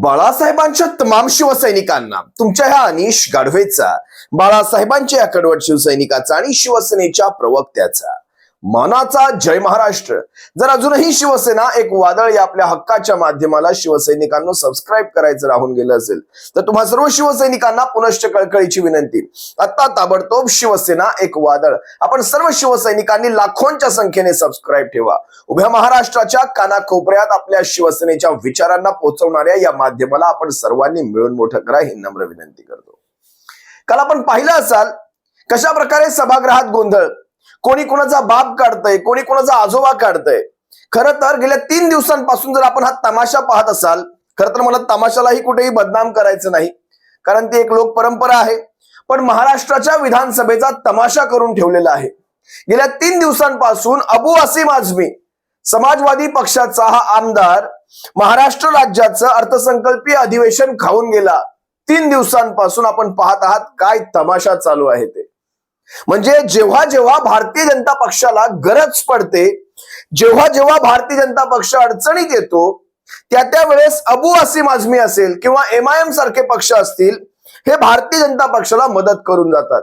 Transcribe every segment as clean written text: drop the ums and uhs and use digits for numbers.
बाळासाहेबांच्या तमाम शिवसैनिकांना तुमच्या ह्या अनिश गाढवेचा, बाळासाहेबांच्या या कडवट शिवसैनिकाचा आणि शिवसेनेच्या प्रवक्त्याचा मानाचा जय महाराष्ट्र. जर अजूनही शिवसेना एक वादळ या आपल्या हक्काच्या माध्यमाला शिवसैनिकांना सबस्क्राईब करायचं राहून गेलं असेल तर तुम्हा सर्व शिवसैनिकांना पुनश्च कळकळीची विनंती. आता ताबडतोब शिवसेना एक वादळ आपण सर्व शिवसैनिकांनी लाखोंच्या संख्येने सबस्क्राईब ठेवा. उभ्या महाराष्ट्राच्या कानाकोपऱ्यात आपल्या शिवसेनेच्या विचारांना पोहोचवणाऱ्या या माध्यमाला आपण सर्वांनी मिळून मोठं करा ही नम्र विनंती करतो. काल आपण पाहिलं असाल कशा प्रकारे सभागृहात गोंधळ, कोणी कोणाचा बाप काढतंय, कोणी कोणाचा आजोबा काढतंय. खरं तर गेल्या 3 दिवसांपासून जर आपण हा तमाशा पाहत असाल, खरं तर मला तमाशालाही कुठेही बदनाम करायचं नाही, कारण ती एक लोक परंपरा आहे, पण महाराष्ट्राच्या विधानसभेचा तमाशा करून ठेवलेला आहे. गेल्या 3 दिवसांपासून अबू असीम आझमी समाजवादी पक्षाचा हा आमदार महाराष्ट्र राज्याचं अर्थसंकल्पीय अधिवेशन खाऊन गेला. 3 दिवसांपासून आपण पाहत आहात काय तमाशा चालू आहे ते. म्हणजे जेव्हा जेव्हा भारतीय जनता पक्षाला गरज पडते, जेव्हा जेव्हा भारतीय जनता पक्ष अडचणीत येतो, त्या वेळेस अबू असीम आझमी असेल किंवा MIM सारखे पक्ष असतील, हे भारतीय जनता पक्षाला मदत करून जातात.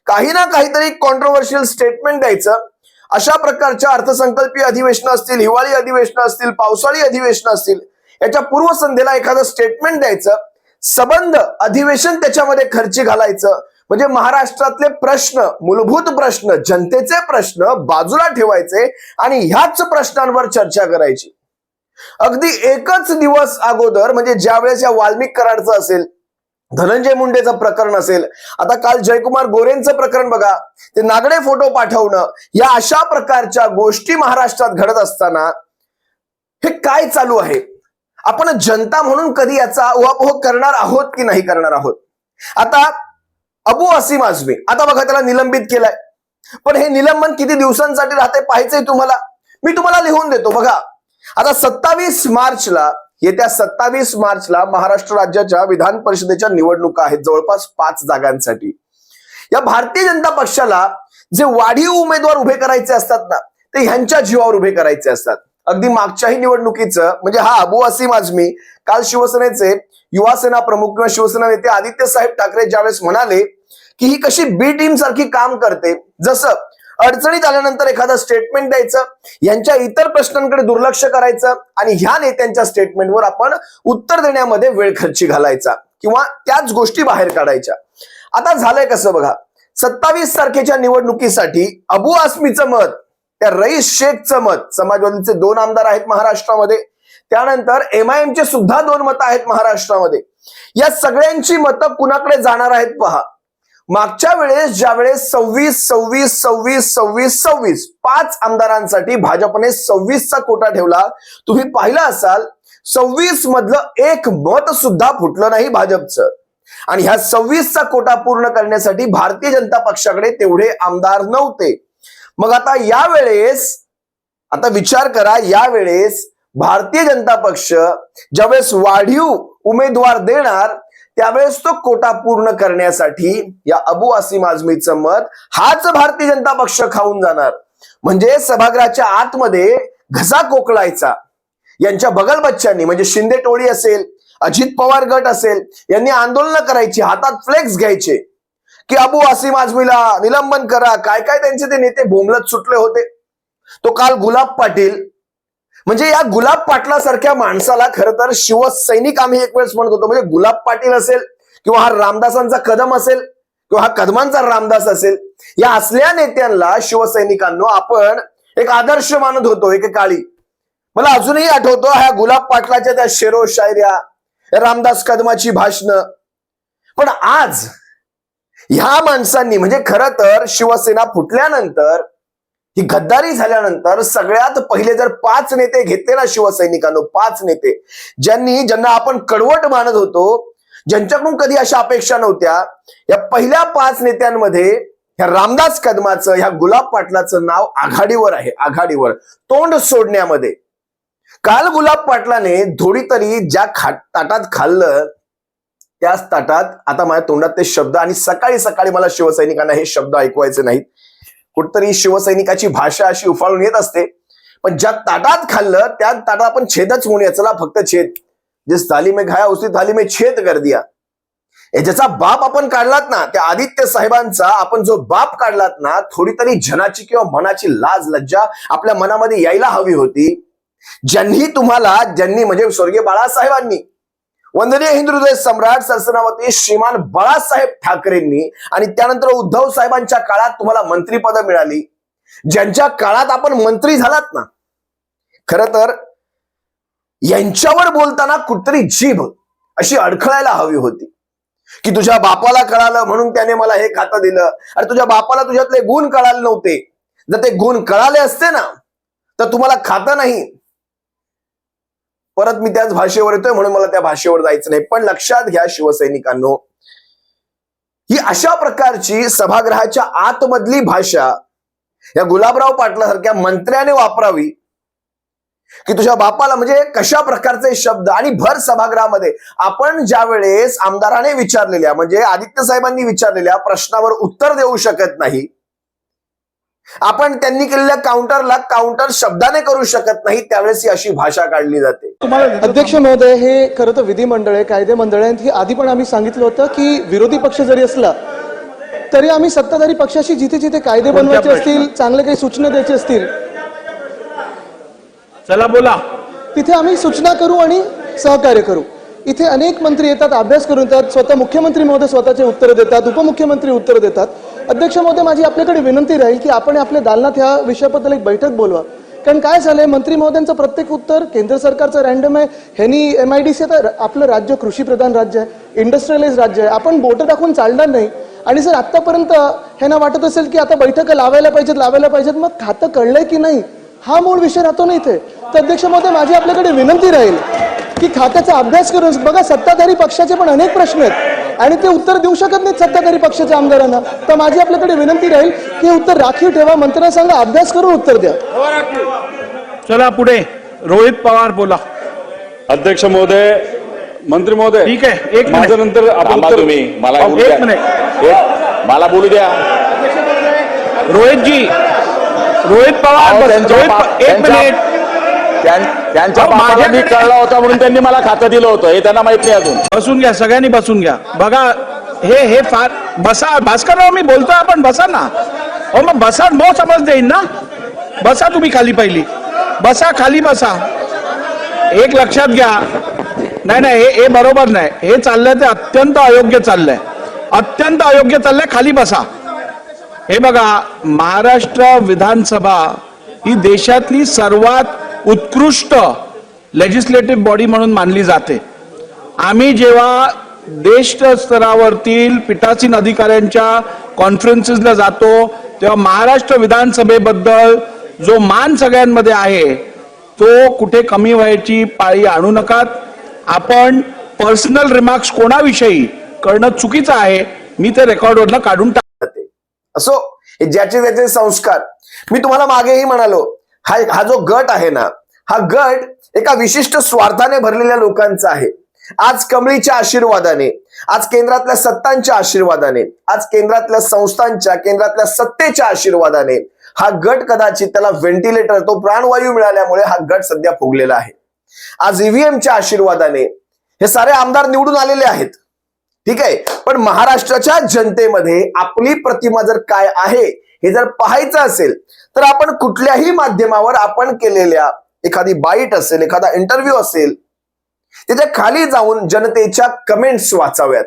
काही ना काहीतरी कॉन्ट्रोवर्शियल स्टेटमेंट द्यायचं. अशा प्रकारच्या अर्थसंकल्पीय अधिवेशन असतील, हिवाळी अधिवेशन असतील, पावसाळी अधिवेशन असतील, याच्या पूर्वसंध्येला एखादं स्टेटमेंट द्यायचं, सबंध अधिवेशन त्याच्यामध्ये खर्ची घालायचं. म्हणजे महाराष्ट्रातले प्रश्न, मूलभूत प्रश्न, जनतेचे प्रश्न बाजूला ठेवायचे आणि ह्याच प्रश्नांवर चर्चा करायची. अगदी एकच दिवस अगोदर, म्हणजे ज्यावेळेस या वाल्मिक कराडचं असेल, धनंजय मुंडेचं प्रकरण असेल, आता काल जयकुमार गोरेंचं प्रकरण बघा, ते नागडे फोटो पाठवणं, या अशा प्रकारच्या गोष्टी महाराष्ट्रात घडत असताना हे काय चालू आहे? आपण जनता म्हणून कधी याचा उहापोह करणार आहोत की नाही करणार आहोत? आता अबू असीम आझमी, आता बघा त्याला निलंबित केलंय, पण हे निलंबन किती दिवसांसाठी राहते पाहायचंय तुम्हाला? मी तुम्हाला लिहून देतो बघा. आता 27 मार्चला, येत्या 27 मार्चला महाराष्ट्र राज्याच्या विधान परिषदेच्या निवडणुका आहेत, जवळपास 5 जागांसाठी. या भारतीय जनता पक्षाला जे वाढीव उमेदवार उभे करायचे असतात ना, ते ह्यांच्या जीवावर उभे करायचे असतात. अगदी मागच्याही निवडणुकीचं, म्हणजे हा अबू असीम आझमी काल शिवसेनेचे युवा सेना प्रमुख किंवा शिवसेना नेते आदित्य साहेब ठाकरे ज्यावेळेस म्हणाले की ही कशी बी टीम सारखी काम करते, जसं अडचणीत आल्यानंतर एखादं स्टेटमेंट द्यायचं, यांच्या इतर प्रश्नांकडे दुर्लक्ष करायचं आणि ह्या नेत्यांच्या स्टेटमेंटवर आपण उत्तर देण्यामध्ये वेळ खर्ची घालायचा किंवा त्याच गोष्टी बाहेर काढायच्या. आता झालंय कसं बघा, 27 तारखेच्या निवडणुकीसाठी अबू आझमीचं मत, त्या रईस शेखचं मत, समाजवादीचे 2 आमदार आहेत महाराष्ट्रामध्ये, त्यानंतर MIM चे सुद्धा 2 मतं आहेत महाराष्ट्रामध्ये. या सगळ्यांची मतं कुणाकडे जाणार आहेत पहा. मागच्या वेळेस ज्यावेळेस 26 5 आमदारांसाठी भाजपने 26 चा कोटा ठेवला, तुम्ही पाहिलं असाल 26 मधलं एक मत सुद्धा फुटलं नाही भाजपचं. आणि ह्या 26 चा कोटा पूर्ण करण्यासाठी भारतीय जनता पक्षाकडे तेवढे आमदार नव्हते. मग आता यावेळेस, आता विचार करा, यावेळेस भारतीय जनता पक्ष ज्यावेळेस वाढीव उमेदवार देणार, त्यावेळेस तो कोटा पूर्ण करण्यासाठी या अबू असीम आझमीचं मत हाच भारतीय जनता पक्ष खाऊन जाणार. म्हणजे सभागृहाच्या आतमध्ये घसा कोकळायचा. यांच्या बगल बच्च्यांनी, म्हणजे शिंदे टोळी असेल, अजित पवार गट असेल, यांनी आंदोलन करायची, हातात फ्लेक्स घ्यायचे की अबू असीम आझमीला निलंबन करा. काय काय त्यांचे ते नेते बोंबलत सुटले होते. तो काल गुलाब पाटील, म्हणजे या गुलाब पाटलासारख्या माणसाला खरं तर शिवसैनिक आम्ही एक वेळेस म्हणत होतो. म्हणजे गुलाब पाटील असेल किंवा हा रामदासांचा कदम असेल किंवा हा कदमांचा रामदास असेल, या असल्या नेत्यांना शिवसैनिकांनो आपण एक आदर्श मानत होतो एकेकाळी. मला अजूनही आठवतो ह्या गुलाब पाटलाच्या त्या शेरो शायऱ्या, रामदास कदमाची भाषणं. पण आज ह्या माणसांनी, म्हणजे खरं तर शिवसेना फुटल्यानंतर, ही गद्दारी झाल्यानंतर सगळ्यात पहिले जर 5 नेते घेतले ना शिवसैनिकांनो, 5 नेते ज्यांना आपण कडवट मानत होतो, ज्यांच्याकडून कधी अशा अपेक्षा नव्हत्या, या पहिल्या 5 नेत्यांमध्ये ह्या रामदास कदमाचं, ह्या गुलाब पाटलाचं नाव आघाडीवर आहे, आघाडीवर तोंड सोडण्यामध्ये. काल गुलाब पाटलाने थोडी तरी ज्या ताटात खाल्लं, त्याच ताटात आता माझ्या तोंडात ते शब्द, आणि सकाळी सकाळी मला शिवसैनिकांना हे शब्द ऐकवायचे नाहीत. कुठतरी शिवसैनिकाची भाषा अशी उफाळून येत असते, पण ज्या ताटात खाल्लं त्या ताटात आपण छेदच म्हणूया, चला फक्त छेद. जिस थाली में खाया उसी थाली में छेद कर दिया. ज्याचा बाप आपण काढलात ना, त्या आदित्य साहेबांचा आपण जो बाप काढलात ना, थोडी तरी जनाची किंवा मनाची लाज लज्जा आपल्या मनामध्ये यायला हवी होती. ज्यांनी म्हणजे स्वर्गीय बाळासाहेबांनी, वंदनीय हिंदू हृदय सम्राट सरसेनापती श्रीमान बाळासाहेब ठाकरेंनी आणि त्यानंतर उद्धव साहेबांच्या काळात तुम्हाला मंत्रीपद मिळाली, ज्यांच्या काळात आपण मंत्री झालात ना, खरं तर यांच्यावर बोलताना कुठतरी जीभ अशी अडखळायला हवी होती की तुझ्या बापाला कळालं म्हणून त्याने मला हे खातं दिलं. अरे तुझ्या बापाला तुझ्यातले गुण कळाले नव्हते. जर ते गुण कळाले असते ना तर तुम्हाला खातं नाही. परत मी त्याच भाषेवर येतोय म्हणून मला त्या भाषेवर जायचं नाही. पण लक्षात घ्या शिवसैनिकांनो, ही अशा प्रकारची सभागृहाच्या आतमधली भाषा या गुलाबराव पाटलासारख्या मंत्र्याने वापरावी की तुझ्या बापाला, म्हणजे कशा प्रकारचे शब्द. आणि भर सभागृहामध्ये आपण ज्या वेळेस आमदाराने विचारलेल्या, म्हणजे आदित्य साहेबांनी विचारलेल्या प्रश्नावर उत्तर देऊ शकत नाही, आपण त्यांनी केलेल्या काउंटरला काउंटर शब्दाने करू शकत नाही, त्यावेळेस ही अशी भाषा काढली जाते. अध्यक्ष महोदय, हे खरं तर विधिमंडळ आहे, कायदे मंडळ आहे. की आधी पण आम्ही सांगितलं होतं की विरोधी पक्ष जरी असला तरी आम्ही सत्ताधारी पक्षाशी जिथे जिथे कायदे बनवायचे असतील, चांगले काही सूचना द्यायचे असतील, चला बोला, तिथे आम्ही सूचना करू आणि सहकार्य करू. इथे अनेक मंत्री येतात, अभ्यास करून येतात, स्वतः मुख्यमंत्री महोदय स्वतःचे उत्तर देतात, उपमुख्यमंत्री उत्तर देतात. अध्यक्ष महोदय, माझी आपल्याकडे विनंती राहील की आपण आपल्या दालनात ह्या विषयाबद्दल एक बैठक बोलवा. कारण काय झालंय, मंत्री महोदयांचं प्रत्येक उत्तर केंद्र सरकारचं रँडम आहे. ह्यांनी MIDC, तर आपलं राज्य कृषीप्रधान राज्य आहे, इंडस्ट्रियलाइज राज्य आहे, आपण बोटं टाकून चालणार नाही. आणि जर आतापर्यंत ह्यांना वाटत असेल की आता बैठका लावायला पाहिजेत, मग खातं कळलंय की नाही हा मूळ विषय राहतो ना इथे. तर अध्यक्ष महोदय, माझी आपल्याकडे विनंती राहील की खात्याचा अभ्यास करून बघा. सत्ताधारी पक्षाचे पण अनेक प्रश्न आहेत आणि ते उत्तर देऊ शकत नाहीत सत्ताधारी पक्षाच्या आमदारांना. तर माझी आपल्याकडे विनंती राहील की हे उत्तर राखीव ठेवा, मंत्र्यांना सांगा अभ्यास करून उत्तर द्या. चला पुढे रोहित पवार बोला. अध्यक्ष महोदय, मंत्री महोदय, ठीक आहे, एक माझ्या नंतर आपण तुम्ही मला बोलू एक द्या. मिनिट, मला बोलू द्या. रोहित पवार एक मिनिट. त्यांच्या बापाला मी कळला होता म्हणून त्यांनी मला खातं दिलं होतं, हे त्यांना माहित नाही अजून. बसून घ्या, सगळ्यांनी बसून घ्या. बघा हे फार बसा. भास्करराव, मी बोलतोय, आपण बसा ना. हो मग बसा, मग समज देईन ना. बसा तुम्ही खाली, पहिली बसा, खाली बसा. एक लक्षात घ्या, नाही हे बरोबर नाही. हे चाललंय ते अत्यंत अयोग्य चाललंय, खाली बसा. हे बघा, महाराष्ट्र विधानसभा ही देशातली सर्वात उत्कृष्ट लेजिस्लेटिव्ह बॉडी म्हणून मानली जाते. आम्ही जेव्हा देश स्तरावरतील पीठासीन अधिकाऱ्यांच्या कॉन्फरन्सेसला जातो तेव्हा महाराष्ट्र विधानसभेबद्दल जो मान सगळ्यांमध्ये आहे तो कुठे कमी व्हायची पाळी आणू नकात. आपण पर्सनल रिमार्क्स कोणाविषयी करणं चुकीचं आहे. मी ते रेकॉर्डवरनं काढून टाकते. असो, हे ज्याचे त्याचे संस्कार. मी तुम्हाला मागेही म्हणालो, हा जो गट आहे ना, हा गट एका विशिष्ट स्वार्थाने भरलेल्या लोकांचा आहे. आज कमळीच्या आशीर्वादाने, आज केंद्रातल्या सत्तांच्या आशीर्वादाने, आज केंद्रातल्या संस्थांच्या, केंद्रातल्या सत्तेच्या आशीर्वादाने हा गट कदाचित त्याला व्हेंटिलेटर, तो प्राणवायू मिळाल्यामुळे हा गट सध्या फुगलेला आहे. आज ईव्हीएमच्या आशीर्वादाने हे सारे आमदार निवडून आलेले आहेत, ठीक आहे. पण महाराष्ट्राच्या जनतेमध्ये आपली प्रतिमा जर काय आहे हे जर पाहायचं असेल तर आपण कुठल्याही माध्यमावर आपण केलेल्या एखादी बाईट असेल, एखादा इंटरव्ह्यू असेल, त्याच्या खाली जाऊन जनतेच्या कमेंट्स वाचाव्यात.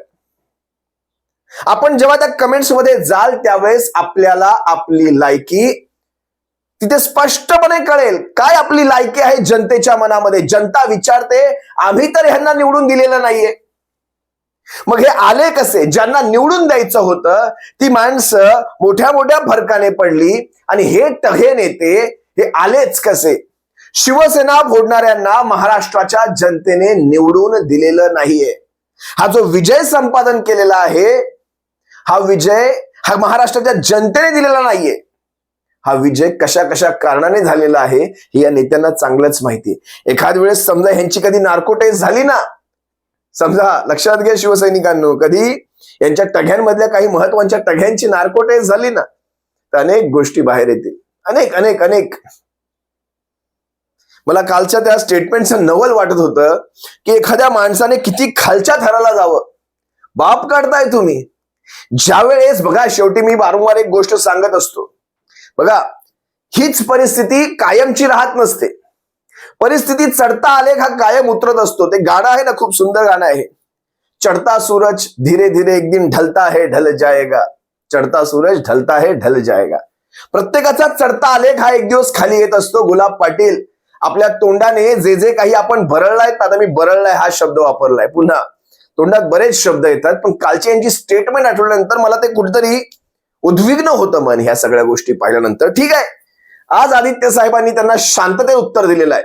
आपण जेव्हा त्या कमेंट्स मध्ये जाल त्यावेळेस आपल्याला आपली लायकी तिथे स्पष्टपणे कळेल. काय आपली लायकी आहे जनतेच्या मनामध्ये. जनता विचारते, आम्ही तर ह्यांना निवडून दिलेलं नाहीये. मग हे आले कसे? ज्यांना निवडून द्यायचं होतं ती माणसं मोठ्या मोठ्या फरकाने पडली आणि हे नेते हे आलेच कसे? शिवसेना फोडणाऱ्यांना महाराष्ट्राच्या जनतेने निवडून दिलेलं नाहीये. हा जो विजय संपादन केलेला आहे, हा विजय हा महाराष्ट्राच्या जनतेने दिलेला नाहीये. हा विजय कशा कशा कारणाने झालेला आहे हे या नेत्यांना चांगलंच माहिती. एखाद वेळेस समजा ह्यांची कधी नार्को टेस्ट झाली ना, समजा लक्षात घ्या शिवसैनिकांनो, कधी यांच्या टघ्यांमधल्या काही महत्वाच्या टघ्यांची नार्को टेस्ट झाली ना तर अनेक गोष्टी बाहेर येतील. अनेक. मला कालच्या त्या स्टेटमेंटचं नवल वाटत होतं की एखाद्या माणसाने किती खालच्या थराला जावं. बाप काढताय तुम्ही. ज्या वेळेस बघा, शेवटी मी वारंवार एक गोष्ट सांगत असतो, बघा हीच परिस्थिती कायमची राहत नसते. परिस्थिती चढता आलेख हा कायम उतरत असतो. ते गाणं आहे ना, खूप सुंदर गाणं आहे, चढ़ता सूरज धीरे धीरे एक दिन ढलता है ढल जाएगा, चढ़ता सूरज ढलता है ढल जाएगा. प्रत्येकाचा चढता आलेख हा एक दिवस खाली येत असतो. गुलाब पाटील आपल्या तोंडाने जे जे काही आपण बरळलाय, आता मी बरळलाय हा शब्द वापरलाय, पुन्हा तोंडात बरेच शब्द येतात, पण कालची यांची स्टेटमेंट आठवल्यानंतर मला ते कुठेतरी उद्विग्न होतं मन ह्या सगळ्या गोष्टी पाहिल्यानंतर. ठीक आहे, आज आदित्य साहेबांनी त्यांना शांततेत उत्तर दिलेलं आहे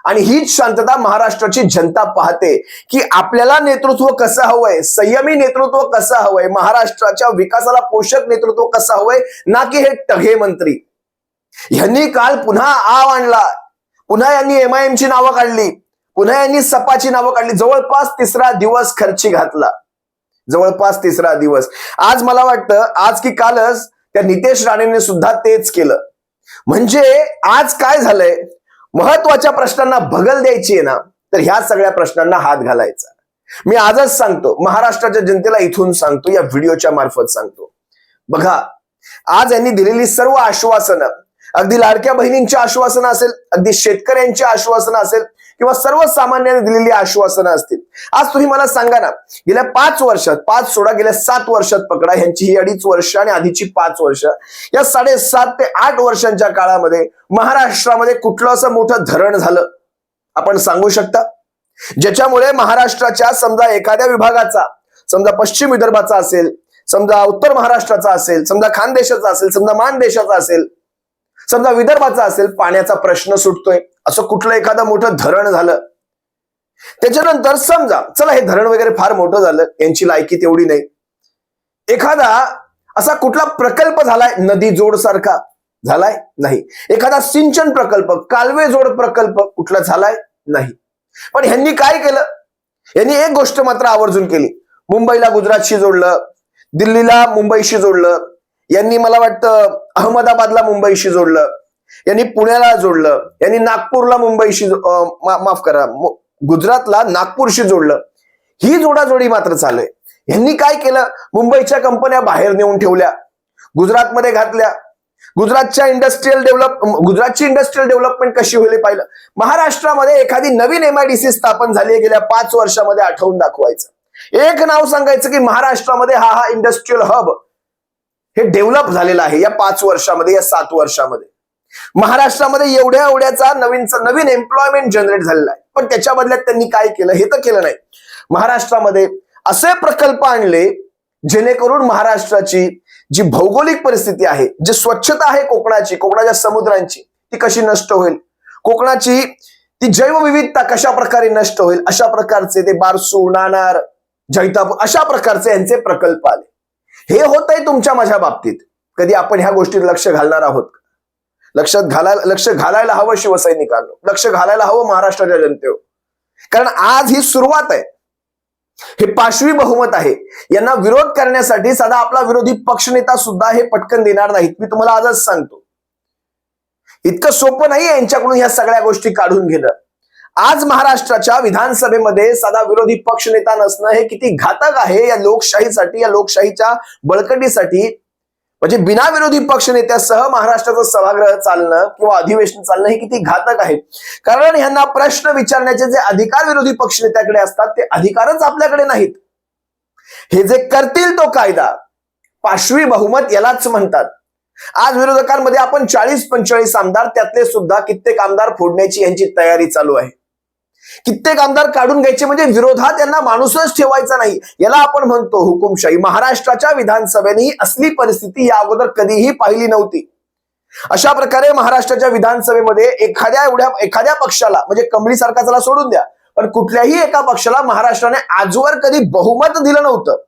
आणि हीच शांतता महाराष्ट्राची जनता पाहते की आपल्याला नेतृत्व कसं हवंय, संयमी नेतृत्व कसं हवंय, महाराष्ट्राच्या विकासाला पोषक नेतृत्व कसं हवंय, ना की हे टघे मंत्री. यांनी काल पुन्हा आव आणला, पुन्हा यांनी MIM ची नावं काढली, पुन्हा यांनी सपाची नावं काढली. जवळपास तिसरा दिवस खर्ची घातला, जवळपास तिसरा दिवस. आज मला वाटतं आज की कालच त्या नितेश राणेने सुद्धा तेच केलं. म्हणजे आज काय झालंय, महत्वाच्या प्रश्नांना भगल द्यायची आहे ना, तर ह्या सगळ्या प्रश्नांना हात घालायचा. मी आजच सांगतो, महाराष्ट्राच्या जनतेला इथून सांगतो, या व्हिडिओच्या मार्फत सांगतो, बघा आज यांनी दिलेली सर्व आश्वासनं, अगदी लाडक्या बहिणींची आश्वासनं असेल, अगदी शेतकऱ्यांची आश्वासनं असेल, किंवा सर्वसामान्यांनी दिलेली आश्वासनं असतील. आज तुम्ही मला सांगा ना, गेल्या 5 वर्षात, 5 सोडा गेल्या 7 वर्षात पकडा, ह्यांची ही 2.5 वर्ष आणि आधीची 5 वर्ष, या 7.5 ते 8 वर्षांच्या काळामध्ये महाराष्ट्रामध्ये कुठलं असं मोठं धरण झालं आपण सांगू शकता, ज्याच्यामुळे महाराष्ट्राच्या समजा एखाद्या विभागाचा, समजा पश्चिम विदर्भाचा असेल, समजा उत्तर महाराष्ट्राचा असेल, समजा खानदेशाचा असेल, समजा मानदेशाचा असेल, समजा विदर्भाचा असेल, पाण्याचा प्रश्न सुटतोय, असं कुठलं एखादं मोठं धरण झालं. त्याच्यानंतर समजा चला हे धरण वगैरे फार मोठं झालं, यांची लायकी तेवढी नाही, एखादा असा कुठला प्रकल्प झालाय, नदी जोड सारखा झालाय नाही, एखादा सिंचन प्रकल्प, कालवे जोड प्रकल्प कुठला झालाय नाही. पण ह्यांनी काय केलं, यांनी एक गोष्ट मात्र आवर्जून केली, मुंबईला गुजरातशी जोडलं, दिल्लीला मुंबईशी जोडलं, यांनी मला वाटतं अहमदाबादला मुंबईशी जोडलं, यांनी पुण्याला जोडलं, यांनी नागपूरला मुंबईशी माफ करा गुजरातला नागपूरशी जोडलं. ही जोडाजोडी मात्र चालू आहे. यांनी काय केलं, मुंबईच्या कंपन्या बाहेर नेऊन ठेवल्या, गुजरातमध्ये घातल्या. गुजरातची इंडस्ट्रियल डेव्हलपमेंट कशी होईल पाहिलं. महाराष्ट्रामध्ये एखादी नवीन MIDC स्थापन झाली गेल्या 5 वर्षामध्ये, आठवून दाखवायचं, एक नाव सांगायचं की महाराष्ट्रामध्ये हा इंडस्ट्रियल हब हे डेव्हलप झालेलं आहे या 5 वर्षामध्ये, या 7 वर्षामध्ये. महाराष्ट्रामध्ये एवढ्याचा नवीन एम्प्लॉयमेंट जनरेट झालेला आहे. पण त्याच्या बदल्यात त्यांनी काय केलं, हे तर केलं नाही. महाराष्ट्रामध्ये असे प्रकल्प आणले जेणेकरून महाराष्ट्राची जी भौगोलिक परिस्थिती आहे, जी स्वच्छता आहे कोकणाची, कोकणाच्या समुद्रांची, ती कशी नष्ट होईल, कोकणाची ती जैवविविधता कशा प्रकारे नष्ट होईल, अशा प्रकारचे ते बारसू, नाणार, जैतापूर अशा प्रकारचे यांचे प्रकल्प आले. हे होत आहे तुमच्या माझ्या बाबतीत. कधी आपण ह्या गोष्टीत लक्ष घालणार आहोत? लक्ष घालायला हवं शिवसैनिकांनो, लक्ष घालायला हवं महाराष्ट्राच्या जनतेवर. कारण आज ही सुरुवात आहे, हे पाशवी बहुमत आहे. यांना विरोध करण्यासाठी साधा आपला विरोधी पक्षनेता सुद्धा हे पटकन देणार नाहीत. मी तुम्हाला आजच सांगतो, इतकं सोपं नाही यांच्याकडून ह्या सगळ्या गोष्टी काढून घेणं. आज महाराष्ट्राच्या विधानसभेमध्ये साधा विरोधी पक्षनेता नसणं हे किती घातक आहे या लोकशाहीसाठी, या लोकशाहीच्या बळकटीसाठी. म्हणजे बिना विरोधी पक्षनेत्यासह महाराष्ट्राचं सभागृह चालणं किंवा अधिवेशन चालणं हे किती घातक आहे. कारण ह्यांना प्रश्न विचारण्याचे जे अधिकार विरोधी पक्षनेत्याकडे असतात ते अधिकारच आपल्याकडे नाहीत. हे जे करतील तो कायदा, पाशवी बहुमत यालाच म्हणतात. आज विरोधकांमध्ये आपण 40-45 आमदार, त्यातले सुद्धा कित्येक आमदार फोडण्याची यांची तयारी चालू आहे. कित्येक आमदार काढून घ्यायचे, म्हणजे विरोधात यांना माणूसच ठेवायचा नाही. याला आपण म्हणतो हुकुमशाही. महाराष्ट्राच्या विधानसभेने ही असली परिस्थिती या अगोदर कधीही पाहिली नव्हती. अशा प्रकारे महाराष्ट्राच्या विधानसभेमध्ये एखाद्या पक्षाला, म्हणजे कंबळी सरकारला सोडून द्या, पण कुठल्याही एका पक्षाला महाराष्ट्राने आजवर कधी बहुमत दिलं नव्हतं.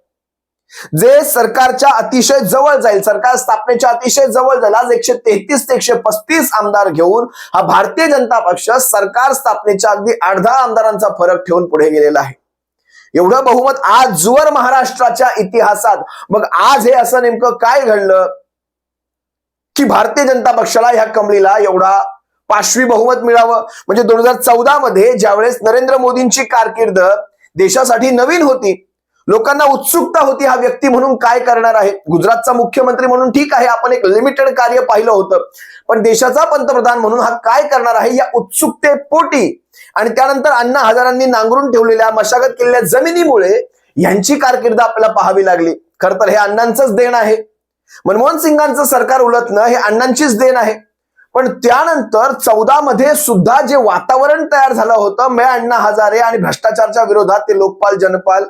जे सरकारच्या अतिशय जवळ जाईल, सरकार स्थापनेच्या अतिशय जवळ जाईल. आज 133 ते 135 आमदार घेऊन हा भारतीय जनता पक्ष सरकार स्थापनेच्या अगदी 80 आमदारांचा फरक ठेवून पुढे गेलेला आहे. एवढं बहुमत आजवर महाराष्ट्राच्या इतिहासात. मग आज हे असं नेमकं काय घडलं की भारतीय जनता पक्षाला ह्या कंबळीला एवढा पाशवी बहुमत मिळावं. म्हणजे 2014 मध्ये ज्यावेळेस नरेंद्र मोदींची कारकीर्द देशासाठी नवीन होती, लोकांना उत्सुकता होती हा व्यक्ती म्हणून काय करणार आहे. गुजरातचा मुख्यमंत्री म्हणून ठीक आहे, आपण एक लिमिटेड कार्य पाहिलं होतं, पण देशाचा पंतप्रधान म्हणून हा काय करणार आहे या उत्सुकतेपोटी आणि त्यानंतर अण्णा हजारांनी नांगरून ठेवलेल्या मशागत केलेल्या जमिनीमुळे यांची कारकीर्द आपल्याला पाहावी लागली. खर तर हे अण्णांचंच देण आहे. मनमोहन सिंगांचं सरकार उलटणं हे अण्णांचीच देण आहे. पण त्यानंतर 14 मध्ये सुद्धा जे वातावरण तयार झालं होतं मे अण्णा हजारे आणि भ्रष्टाचारच्या विरोधात ते लोकपाल जनपाल,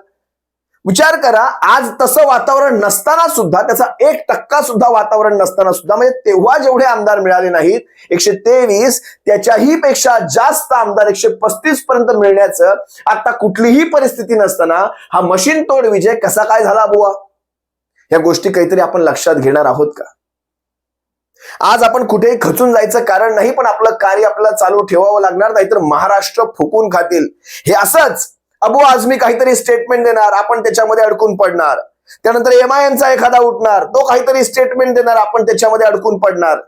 विचार करा आज तसं वातावरण नसताना सुद्धा, त्याचा 1% सुद्धा वातावरण नसताना सुद्धा, म्हणजे तेव्हा जेवढे आमदार मिळाले नाहीत 123, त्याच्याही पेक्षा जास्त आमदार 135 पर्यंत मिळण्याचं आता कुठलीही परिस्थिती नसताना हा मशीन तोड विजय कसा काय झाला बुवा. या गोष्टी काहीतरी आपण लक्षात घेणार आहोत का? आज आपण कुठेही खचून जायचं कारण नाही, पण आपलं कार्य आपल्याला चालू ठेवावं लागणार, नाहीतर महाराष्ट्र फुकून खातील. हे असंच अबू आझमी काहीतरी स्टेटमेंट देणार, आपण त्याच्यामध्ये अडकून पडणार. त्यानंतर MIMचा एखादा उठणार, तो काहीतरी स्टेटमेंट देणार, आपण त्याच्यामध्ये अडकून पडणार.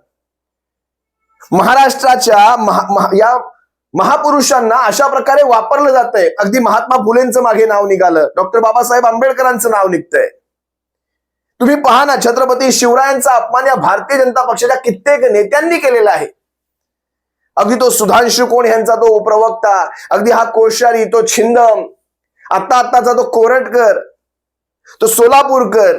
महाराष्ट्राच्या या महापुरुषांना अशा प्रकारे वापरलं जातंय. अगदी महात्मा फुलेंचं मागे नाव निघालं, डॉक्टर बाबासाहेब आंबेडकरांचं नाव निघतंय. तुम्ही पहा ना, छत्रपती शिवरायांचा अपमान या भारतीय जनता पक्षाच्या कित्येक नेत्यांनी केलेला आहे. अगदी तो सुधांशु कोण यांचा तो प्रवक्ता, अगदी हा कोश्यारी, तो छिंदम, आत्ताचा तो कोरटकर, तो सोलापूरकर.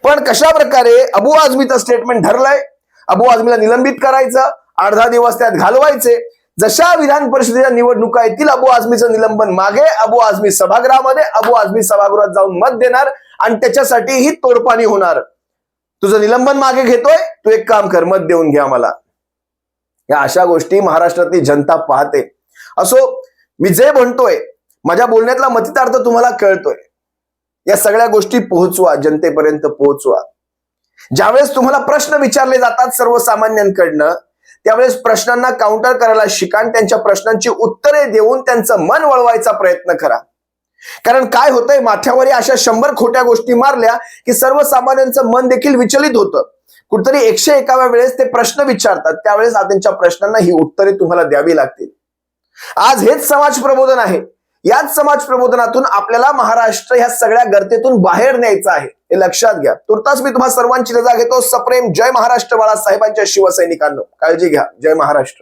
पण कशा प्रकारे अबू आझमीचं स्टेटमेंट धरलंय, अबू आझमीला निलंबित करायचं, 8-10 दिवस त्यात घालवायचे. जशा विधान परिषदेच्या निवडणुका येतील अबू आझमीचं निलंबन मागे, अबू आझमी सभागृहामध्ये, अबू आझमी सभागृहात जाऊन मत देणार आणि त्याच्यासाठी ही तोडपाणी होणार. तुझं निलंबन मागे घेतोय, तू एक काम कर, मत देऊन घ्या मला. या अशा गोष्टी महाराष्ट्रातली जनता पाहते. असो, मी जे म्हणतोय माझ्या बोलण्यातला मतितार्थ तुम्हाला कळतोय. या सगळ्या गोष्टी पोहोचवा, जनतेपर्यंत पोहोचवा. ज्यावेळेस तुम्हाला प्रश्न विचारले जातात सर्वसामान्यांकडनं, त्यावेळेस प्रश्नांना काउंटर करायला शिका आणि त्यांच्या प्रश्नांची उत्तरे देऊन त्यांचं मन वळवायचा प्रयत्न करा. कारण काय होतंय, माथ्यावर अशा 100 खोट्या गोष्टी मारल्या की सर्वसामान्यांचं मन देखील विचलित होतं. कुठतरी 101व्या वेळेस ते प्रश्न विचारतात, त्यावेळेस त्यांच्या प्रश्नांना ही उत्तरे तुम्हाला द्यावी लागतील. आज हेच समाज प्रबोधन आहे. याच समाज प्रबोधनातून आपल्याला महाराष्ट्र ह्या सगळ्या गर्तेतून बाहेर न्यायचं आहे, हे लक्षात घ्या. तुर्तास मी तुम्हा सर्वांची रजा घेतो. सप्रेम जय महाराष्ट्र बाळासाहेबांच्या शिवसैनिकांनो. काळजी घ्या. जय महाराष्ट्र.